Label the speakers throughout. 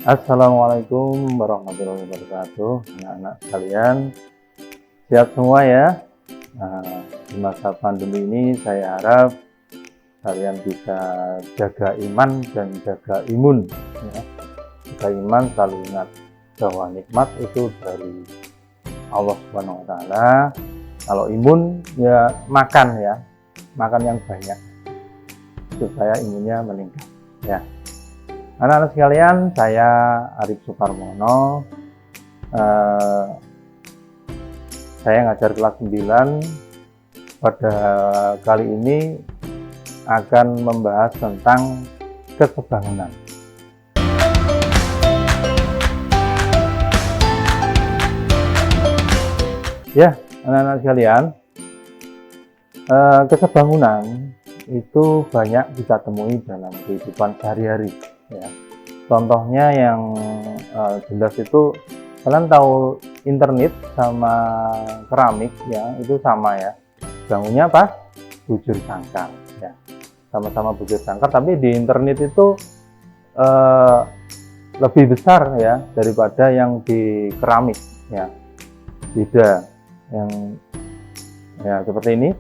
Speaker 1: Assalamualaikum warahmatullahi wabarakatuh, anak-anak sekalian. Siap semua ya. Di masa pandemi ini saya harap kalian bisa jaga iman dan jaga imun ya. Jaga iman, selalu ingat bahwa nikmat itu dari Allah Subhanahu wa taala. Kalau imun ya makan yang banyak supaya imunnya meningkat ya. Anak-anak sekalian, saya Arif Sukarmono. Saya ngajar kelas 9. Pada kali ini akan membahas tentang kesebangunan. Ya, anak-anak sekalian, kesebangunan itu banyak kita temui dalam kehidupan sehari-hari ya. Contohnya yang jelas itu, kalian tahu internet sama keramik ya, itu sama ya, bangunnya apa? Bujur sangkar ya, sama-sama bujur sangkar, tapi di internet itu lebih besar ya daripada yang di keramik ya, beda. Yang ya seperti ini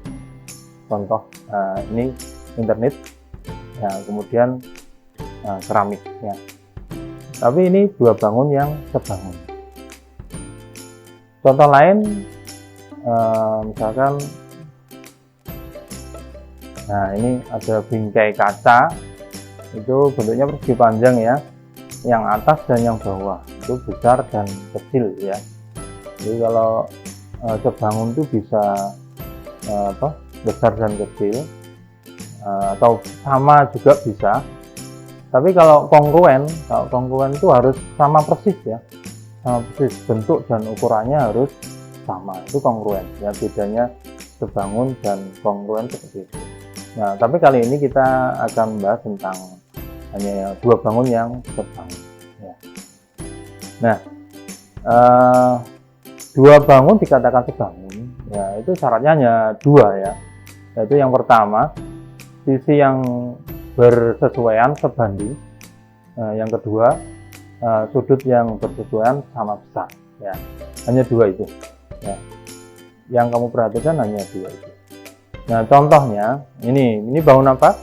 Speaker 1: contoh, ini internet ya, kemudian keramik ya, tapi ini dua bangun yang sebangun. Contoh lain, misalkan ini ada bingkai kaca, itu bentuknya persegi panjang ya, yang atas dan yang bawah itu besar dan kecil ya. Jadi kalau sebangun itu bisa besar dan kecil, atau sama juga bisa. Tapi kalau kongruen itu harus sama persis ya, sama persis, bentuk dan ukurannya harus sama, itu kongruen ya. Bedanya sebangun dan kongruen seperti itu. Nah, tapi kali ini kita akan membahas tentang hanya dua bangun yang sebangun ya. Nah, dua bangun dikatakan sebangun ya, itu syaratnya hanya dua ya, yaitu yang pertama sisi yang bersesuaian sebanding, yang kedua sudut yang bersesuaian sama besar ya. Hanya dua itu ya, yang kamu perhatikan hanya dua itu. Nah, contohnya ini bangun apa?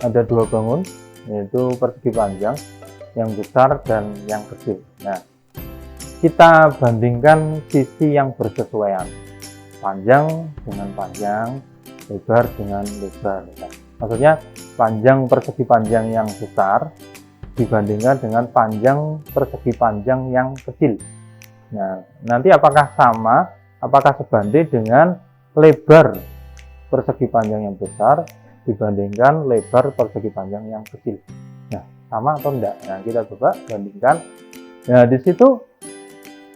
Speaker 1: Ada dua bangun, yaitu persegi panjang yang besar dan yang kecil. Nah, kita bandingkan sisi yang bersesuaian, panjang dengan panjang, lebar dengan lebar ya. Maksudnya panjang persegi panjang yang besar dibandingkan dengan panjang persegi panjang yang kecil. Nah, nanti apakah sama, apakah sebanding dengan lebar persegi panjang yang besar dibandingkan lebar persegi panjang yang kecil? Nah, sama atau enggak? Nah, kita coba bandingkan. Nah, di situ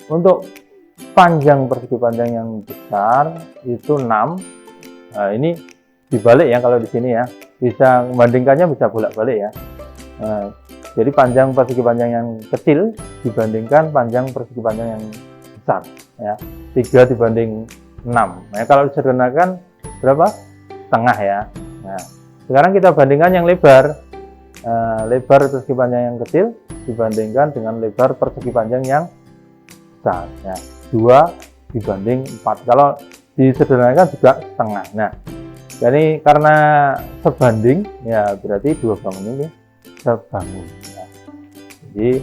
Speaker 1: untuk panjang persegi panjang yang besar itu 6. Nah, ini dibalik ya, kalau di sini ya, bisa membandingkannya, bisa bolak-balik ya. Nah, jadi panjang persegi panjang yang kecil dibandingkan panjang persegi panjang yang besar ya, 3 dibanding 6. Nah, kalau disederhanakan berapa? Setengah ya. Nah, sekarang kita bandingkan yang lebar, lebar persegi panjang yang kecil dibandingkan dengan lebar persegi panjang yang besar ya, 2 dibanding 4. Kalau disederhanakan juga setengah. Nah, jadi karena sebanding ya, berarti dua bangun ini sebangun ya. Jadi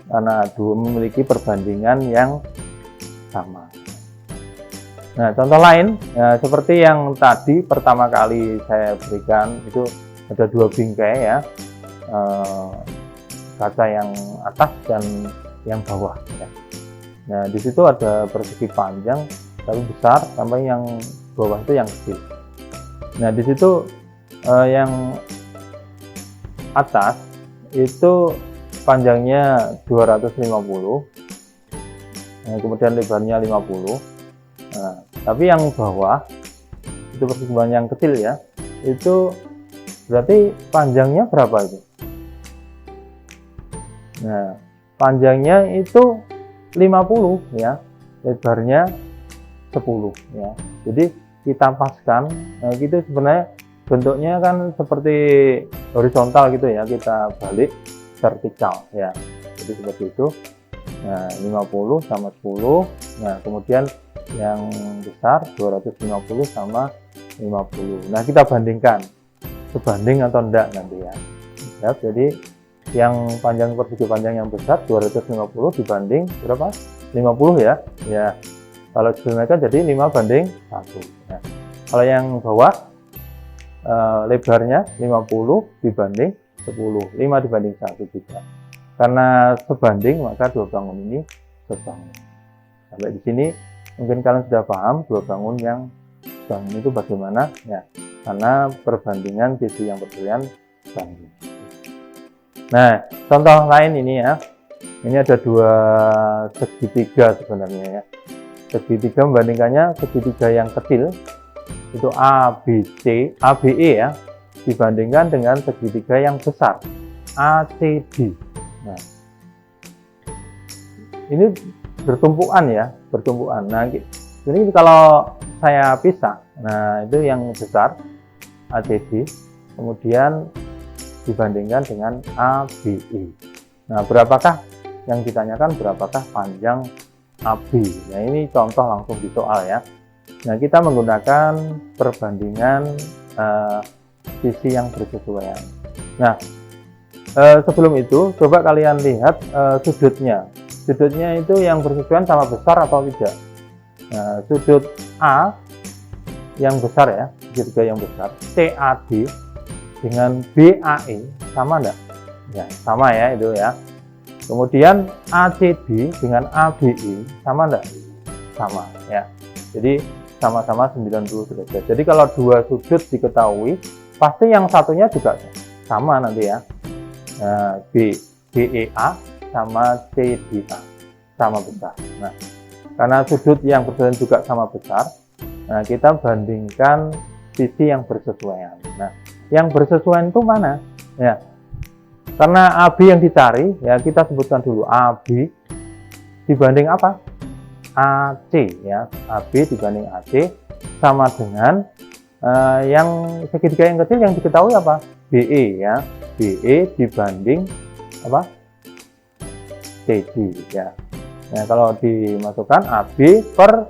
Speaker 1: karena dua memiliki perbandingan yang sama. Nah, contoh lain ya, seperti yang tadi pertama kali saya berikan, itu ada dua bingkai ya, kaca yang atas dan yang bawah ya. Nah, di situ ada persegi panjang tapi besar, sampai yang bawah itu yang kecil. Nah, di situ yang atas itu panjangnya 250, kemudian lebarnya 50. Nah, tapi yang bawah itu persegi panjang yang kecil ya, itu berarti panjangnya berapa itu? Nah, panjangnya itu 50 ya, lebarnya 10 ya. Jadi kita paskan, gitu sebenarnya bentuknya kan seperti horizontal gitu ya, kita balik vertikal ya. jadi seperti itu. Nah, 50 sama 10. Nah, kemudian yang besar 250 sama 50. Nah, kita bandingkan sebanding atau enggak nanti ya. Ya, jadi yang panjang persegi panjang yang besar 250 dibanding berapa? 50 ya. Ya. Kalau digunakan jadi 5:1. Nah, kalau yang bawah lebarnya 50 dibanding 10, 5 dibanding 1 juga. Karena sebanding maka dua bangun ini sebangun. Sampai di sini mungkin kalian sudah paham dua bangun yang sebangun itu bagaimana ya. Karena perbandingan sisi yang berbeda banding. Nah, contoh lain ini ya. Ini ada dua segitiga sebenarnya ya. Segitiga membandingkannya segitiga yang kecil itu ABC, ABE ya, dibandingkan dengan segitiga yang besar ACD. Nah, ini bertumpuan ya, bertumpuan. Nah, ini kalau saya pisah, nah itu yang besar ACD, kemudian dibandingkan dengan ABE. Nah, berapakah yang ditanyakan, berapakah panjang AB? Nah, ini contoh langsung di soal ya. Nah, kita menggunakan perbandingan sisi yang bersesuaian. Nah, sebelum itu coba kalian lihat sudutnya. Sudutnya itu yang bersesuaian sama besar atau tidak. Nah, sudut A yang besar ya, segitiga yang besar, CAD dengan BAE sama enggak? Ya, sama ya itu ya. Kemudian ACD dengan ABE sama enggak? Sama ya. Jadi sama-sama 90 derajat. Jadi kalau dua sudut diketahui, pasti yang satunya juga sama nanti ya. Nah, BEA sama CDA sama besar. Nah, karena sudut yang bersesuaian juga sama besar, nah kita bandingkan sisi yang bersesuaian. Nah, yang bersesuaian itu mana? Ya, karena AB yang dicari, ya kita sebutkan dulu AB dibanding apa? AC ya, AB dibanding AC sama dengan yang segitiga yang kecil yang diketahui apa? BE ya, BE dibanding apa? CD ya. Nah, kalau dimasukkan AB per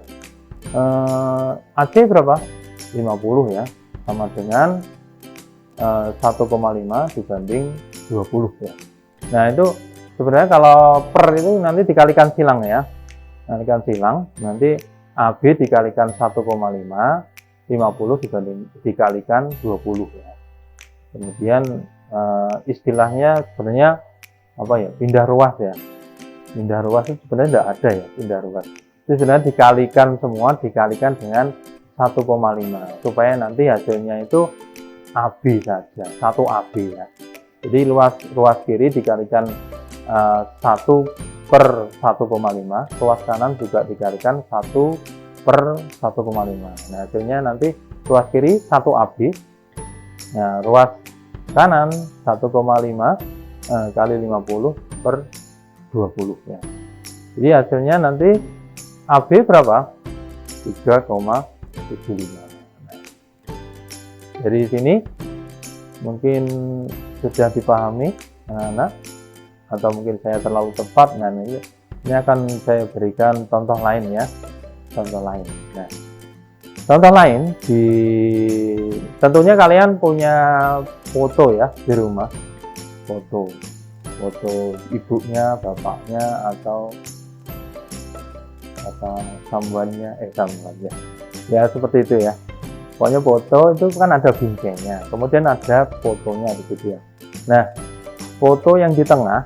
Speaker 1: AC berapa? 50 ya, sama dengan 1,5 dibanding 20 ya. Nah, itu sebenarnya kalau per itu nanti dikalikan silang ya. Kalikan silang, nanti AB dikalikan 1,5, 50 dikalikan 20 ya. Kemudian istilahnya sebenarnya apa ya, pindah ruas ya. Pindah ruas itu sebenarnya tidak ada ya, pindah ruas itu sebenarnya dikalikan semua, dikalikan dengan 1,5 supaya nanti hasilnya itu AB saja, 1 AB ya. Jadi ruas kiri dikalikan 1 per 1,5, ruas kanan juga dikalikan 1 per 1,5. Nah, hasilnya nanti ruas kiri 1 AB, nah, ruas kanan 1,5 kali 50 per 20 ya. Jadi hasilnya nanti AB berapa? 3,75. Nah, dari sini mungkin sudah dipahami anak-anak, atau mungkin saya terlalu cepat. Nah, ini akan saya berikan contoh lain ya, contoh lain. Nah, contoh lain tentunya kalian punya foto ya di rumah, foto ibunya, bapaknya, atau sambuannya ya, seperti itu ya. Pokoknya foto itu kan ada bingkainya, kemudian ada fotonya gitu ya. Nah, foto yang di tengah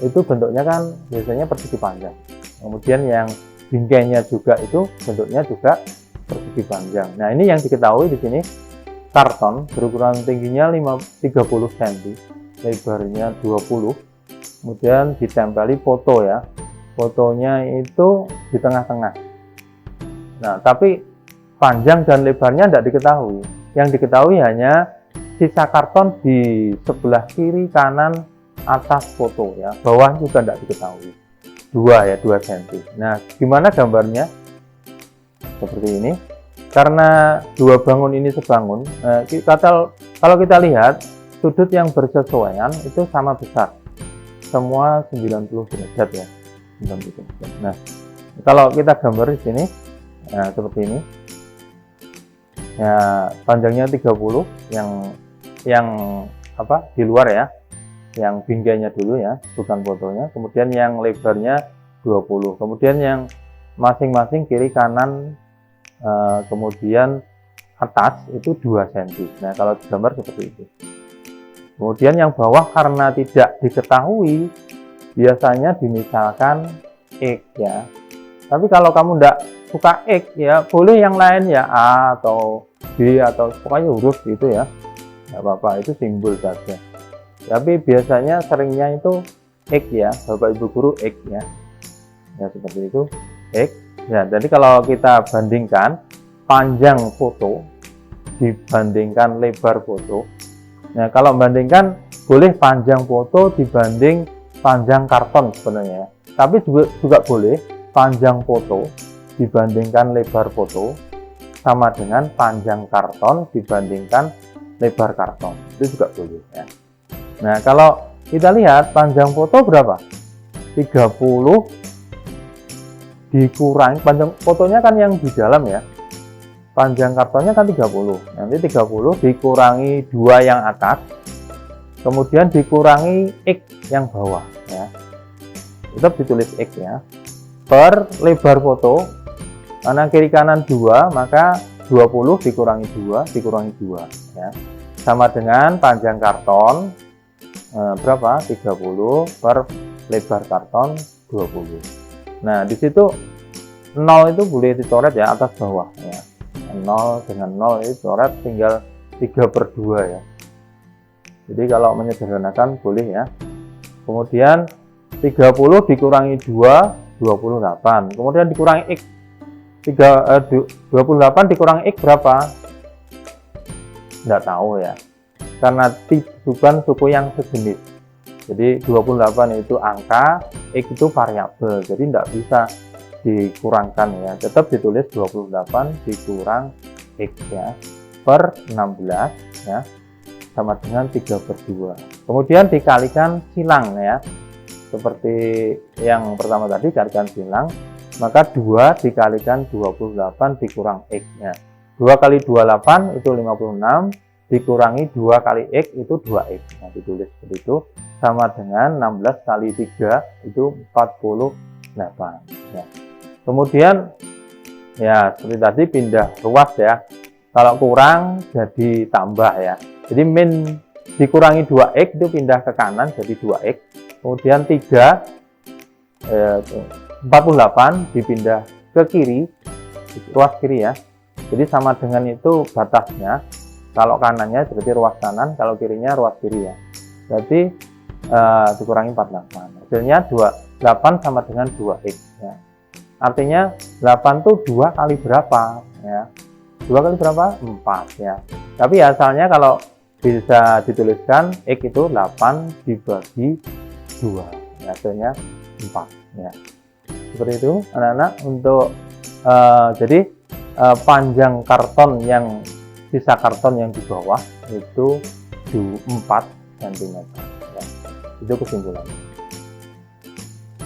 Speaker 1: itu bentuknya kan biasanya persegi panjang, kemudian yang bingkainya juga itu bentuknya juga persegi panjang. Nah, ini yang diketahui di sini karton berukuran tingginya 30 cm, lebarnya 20, kemudian ditempeli foto ya, fotonya itu di tengah-tengah. Nah, tapi panjang dan lebarnya tidak diketahui. Yang diketahui hanya sisa karton di sebelah kiri, kanan, atas foto ya, bawah juga tidak diketahui. 2 cm. Nah, gimana gambarnya? Seperti ini. Karena dua bangun ini sebangun, kalau kita lihat sudut yang bersesuaian itu sama besar. semua 90 derajat ya, 90 derajat. Nah, kalau kita gambar di sini, nah, seperti ini. Ya, panjangnya 30, yang apa di luar ya, yang binggainya dulu ya, bukan fotonya. Kemudian yang lebarnya 20. Kemudian yang masing-masing kiri kanan, kemudian atas itu 2 cm. Nah, kalau digambar seperti itu. Kemudian yang bawah karena tidak diketahui, biasanya dimisalkan X ya. Tapi kalau kamu tidak suka X ya, boleh yang lain ya, A atau B atau pokoknya huruf gitu ya, nggak apa-apa, itu simbol saja. Tapi biasanya seringnya itu X ya, Bapak Ibu guru X ya. Ya seperti itu, X. Ya, jadi kalau kita bandingkan panjang foto dibandingkan lebar foto. Nah, kalau bandingkan boleh panjang foto dibanding panjang karton sebenarnya. Tapi juga boleh panjang foto dibandingkan lebar foto sama dengan panjang karton dibandingkan lebar karton. Itu juga boleh ya. Nah, kalau kita lihat panjang foto berapa? 30 dikurangi, panjang fotonya kan yang di dalam ya. Panjang kartonnya kan 30. Nanti 30 dikurangi 2 yang atas. Kemudian dikurangi X yang bawah ya. Tetap ditulis X ya. Per lebar foto, karena kiri kanan 2, maka 20 dikurangi 2 dikurangi 2 ya. Sama dengan panjang karton berapa? 30 per lebar karton 20. Nah, di situ 0 itu boleh dicoret ya, atas bawah ya. 0 dengan 0 itu coret tinggal 3/2 ya. Jadi kalau menyederhanakan boleh ya. Kemudian 30 dikurangi 2, 28. Kemudian dikurangi X. 28 dikurangi X berapa? Tidak tahu ya. Karena bukan suku yang sejenis. Jadi 28 itu angka, X itu variabel. Jadi tidak bisa dikurangkan ya. Tetap ditulis 28 dikurang X ya. Per 16 ya. Sama dengan 3/2. Kemudian dikalikan silang ya. Seperti yang pertama tadi, kalikan silang, maka 2 dikalikan 28 dikurang X nya. 2 kali 28 itu 56, dikurangi 2 kali X itu 2X. Nah, ditulis seperti itu, sama dengan 16 kali 3 itu 48 ya. Kemudian ya seperti tadi pindah ruas ya. Kalau kurang jadi tambah ya. Jadi min dikurangi 2X itu pindah ke kanan jadi 2X. Kemudian 48 dipindah ke kiri, ruas kiri ya. Jadi sama dengan itu batasnya. Kalau kanannya berarti ruas kanan, kalau kirinya ruas kiri ya. Berarti dikurangi 48. Hasilnya 28 sama dengan 2X ya. Artinya 8 itu 2 kali berapa ya? 2 kali berapa? 4 ya. Tapi asalnya kalau bisa dituliskan X itu 8 dibagi 2 ya, hasilnya 4 ya. Seperti itu anak-anak untuk jadi panjang karton yang sisa karton yang di bawah itu 4 cm ya. Itu kesimpulannya.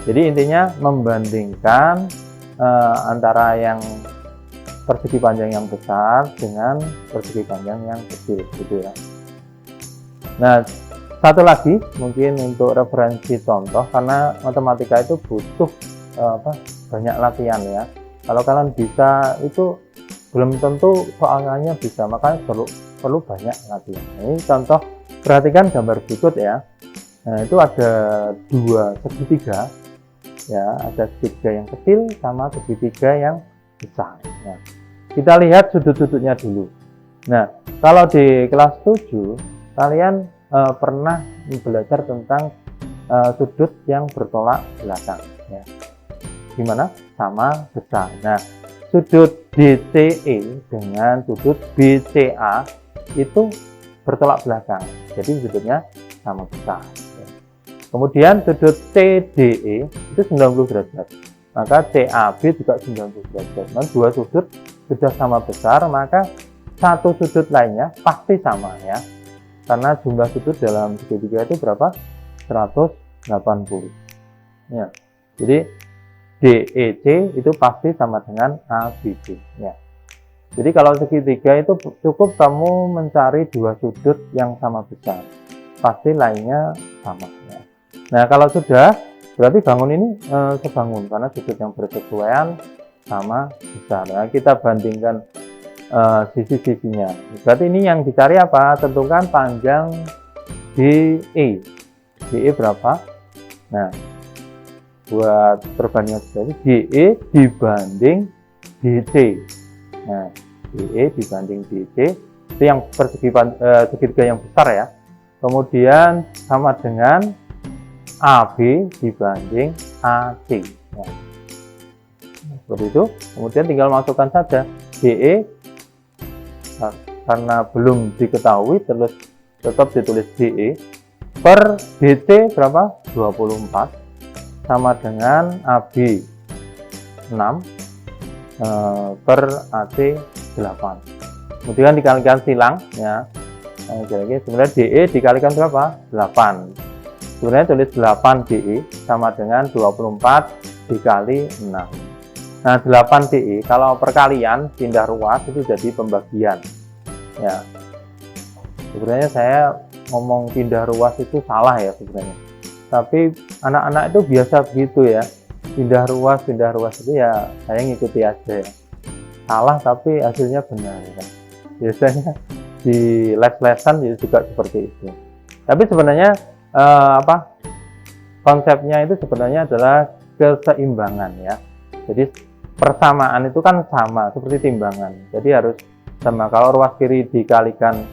Speaker 1: Jadi intinya membandingkan antara yang persegi panjang yang besar dengan persegi panjang yang kecil gitu ya. Nah, satu lagi mungkin untuk referensi contoh, karena matematika itu butuh banyak latihan ya. Kalau kalian bisa itu belum tentu soalnya bisa, makanya perlu banyak latihan. Ini contoh, perhatikan gambar berikut ya. Nah, itu ada 2 segitiga ya, ada segitiga yang kecil sama segitiga yang besar ya. Kita lihat sudut-sudutnya dulu. Nah, kalau di kelas 7 kalian pernah belajar tentang sudut yang bertolak belakang ya. Gimana? Sama besar. Nah, sudut DCE dengan sudut BCA itu bertolak belakang, jadi sudutnya sama besar ya. Kemudian sudut CDE itu 90 derajat, maka CAB juga 90 derajat. Nah, dua sudut sudah sama besar, maka satu sudut lainnya pasti sama ya, karena jumlah sudut dalam segitiga itu berapa? 120 80. Ya. Jadi DEC itu pasti sama dengan ABC. Ya. Jadi kalau segitiga itu cukup kamu mencari dua sudut yang sama besar. Pasti lainnya sama. Ya. Nah kalau sudah, berarti bangun ini sebangun karena sudut yang bersesuaian sama besar. Nah, kita bandingkan sisi-sisinya. Berarti ini yang dicari apa? Tentukan panjang DE. DE berapa? Nah, buat perbandingan seperti DE dibanding DC. Nah, DE dibanding DC itu yang segitiga yang besar ya. Kemudian sama dengan AB dibanding AC. Nah, seperti itu. Kemudian tinggal masukkan saja DE karena belum diketahui, terus tetap ditulis DE per DC berapa? 24 sama dengan AB 6 per AC 8. Kemudian dikalikan silang ya. Jadi sebenarnya DE dikalikan berapa? 8. Sebenarnya tulis 8 DE sama dengan 24 dikali 6. Nah 8 DE kalau perkalian pindah ruas itu jadi pembagian ya. Sebenarnya saya ngomong pindah ruas itu salah ya sebenarnya, tapi anak-anak itu biasa begitu ya, pindah ruas itu ya saya ngikuti aja ya. Salah tapi hasilnya benar ya. Biasanya di les-lesan juga seperti itu, tapi sebenarnya konsepnya itu sebenarnya adalah keseimbangan ya. Jadi persamaan itu kan sama seperti timbangan, jadi harus sama. Kalau ruas kiri dikalikan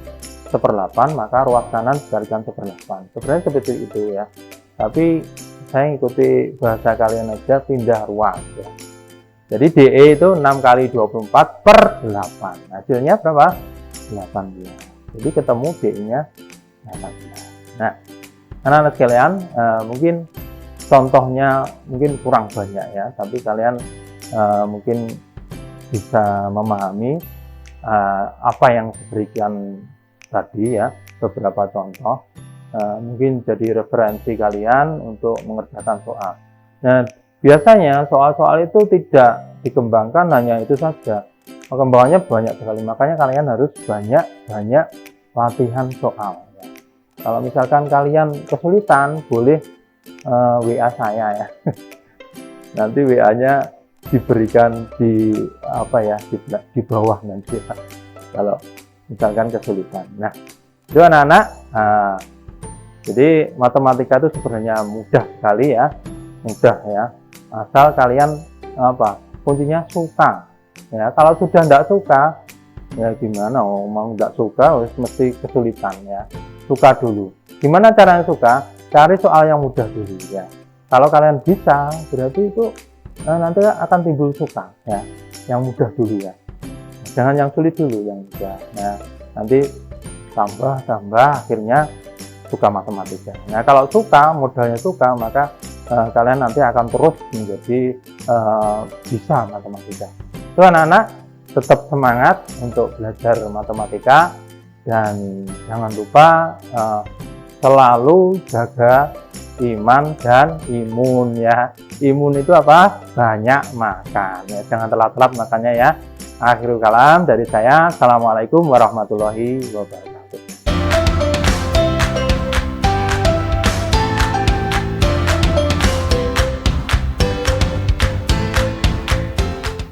Speaker 1: 1/8 maka ruas kanan dikalikan 1/8. Sebenarnya seperti itu ya, tapi saya ngikuti bahasa kalian aja, pindah ruas ya. Jadi DE itu 6 kali 24 per 8, hasilnya berapa? 18. Jadi ketemu DE nya 18. Nah anak-anak sekalian, mungkin contohnya mungkin kurang banyak ya, tapi kalian mungkin bisa memahami apa yang diberikan tadi ya, beberapa contoh mungkin jadi referensi kalian untuk mengerjakan soal. Nah biasanya soal-soal itu tidak dikembangkan hanya itu saja, pengembangannya banyak sekali, makanya kalian harus banyak latihan soal ya. Kalau misalkan kalian kesulitan boleh WA saya ya. Nanti WA-nya diberikan di di bawah nanti ya, kalau misalkan kesulitan. Nah itu anak-anak, jadi matematika itu sebenarnya mudah sekali ya, mudah ya, asal kalian kuncinya suka ya. Kalau sudah tidak suka ya gimana, mau nggak suka mesti kesulitan ya. Suka dulu. Gimana caranya suka? Cari soal yang mudah dulu ya. Kalau kalian bisa, berarti itu nanti akan timbul suka ya, yang mudah dulu ya, jangan yang sulit dulu, yang mudah. Nah nanti tambah akhirnya suka matematika. Nah kalau suka, modalnya suka, maka kalian nanti akan terus menjadi bisa matematika. Itu anak-anak tetap semangat untuk belajar matematika, dan jangan lupa selalu jaga iman dan imun ya. Imun itu apa? Banyak makan ya, jangan telat-telat makannya ya. Akhirul kalam dari saya, assalamualaikum warahmatullahi wabarakatuh.